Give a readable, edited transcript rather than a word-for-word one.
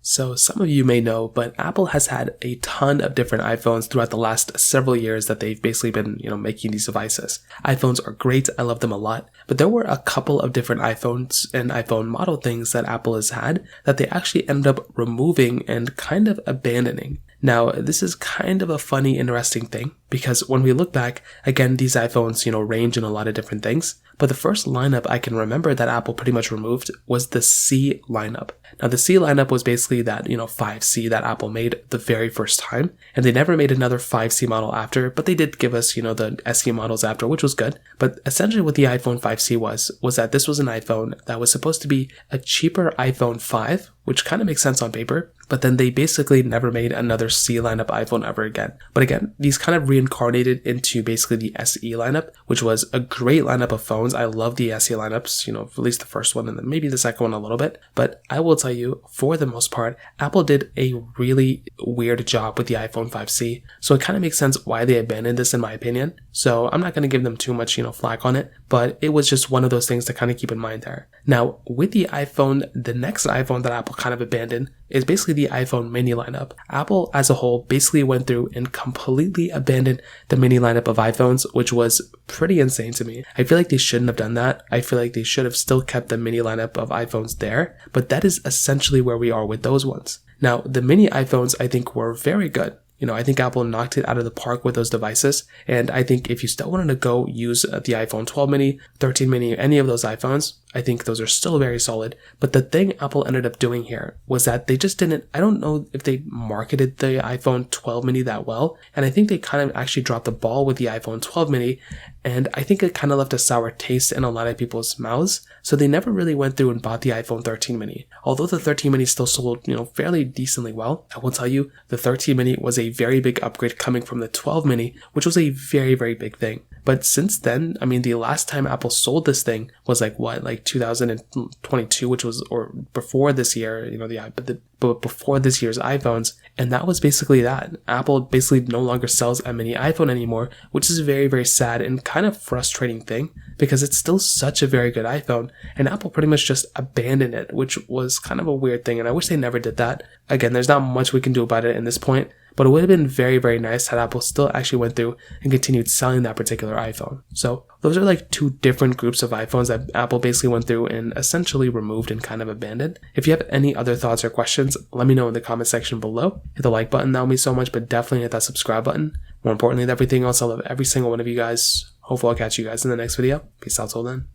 So some of you may know, but Apple has had a ton of different iPhones throughout the last several years that they've basically been, making these devices. iPhones are great. I love them a lot, but there were a couple of different iPhones and iPhone model things that Apple has had that they actually ended up removing and kind of abandoning. Now, this is kind of a funny, interesting thing because when we look back, again, these iPhones, range in a lot of different things. But the first lineup I can remember that Apple pretty much removed was the C lineup. Now, the C lineup was basically that, 5C that Apple made the very first time. And they never made another 5C model after, but they did give us, the SE models after, which was good. But essentially what the iPhone 5C was that this was an iPhone that was supposed to be a cheaper iPhone 5, which kind of makes sense on paper. But then they basically never made another C lineup iPhone ever again. But again, these kind of reincarnated into basically the SE lineup, which was a great lineup of phones. I love the SE lineups, at least the first one and then maybe the second one a little bit. But I will tell you, for the most part, Apple did a really weird job with the iPhone 5C. So it kind of makes sense why they abandoned this in my opinion. So I'm not going to give them too much, flack on it, but it was just one of those things to kind of keep in mind there. Now, with the iPhone, the next iPhone that Apple kind of abandoned is basically the iPhone mini lineup. Apple as a whole basically went through and completely abandoned the mini lineup of iPhones, which was pretty insane to me. I feel like they shouldn't have done that. I feel like they should have still kept the mini lineup of iPhones there, but that is essentially where we are with those ones. Now, the mini iPhones I think were very good. I think Apple knocked it out of the park with those devices. And I think if you still wanted to go use the iPhone 12 mini, 13 mini, any of those iPhones, I think those are still very solid. But the thing Apple ended up doing here was that they just didn't, I don't know if they marketed the iPhone 12 mini that well. And I think they kind of actually dropped the ball with the iPhone 12 mini. And I think it kind of left a sour taste in a lot of people's mouths. So they never really went through and bought the iPhone 13 mini. Although the 13 mini still sold, fairly decently well, I will tell you, the 13 mini was a very big upgrade coming from the 12 mini, which was a very, very big thing. But since then, the last time Apple sold this thing was like 2022, which was, or before this year, but before this year's iPhones. And that was basically that. Apple basically no longer sells a mini iPhone anymore, which is a very, very sad and kind of frustrating thing because it's still such a very good iPhone. And Apple pretty much just abandoned it, which was kind of a weird thing. And I wish they never did that. Again, there's not much we can do about it in this point. But it would have been very, very nice had Apple still actually went through and continued selling that particular iPhone. So those are like two different groups of iPhones that Apple basically went through and essentially removed and kind of abandoned. If you have any other thoughts or questions, let me know in the comment section below. Hit the like button, that would mean so much, but definitely hit that subscribe button. More importantly than everything else, I love every single one of you guys. Hopefully I'll catch you guys in the next video. Peace out till then.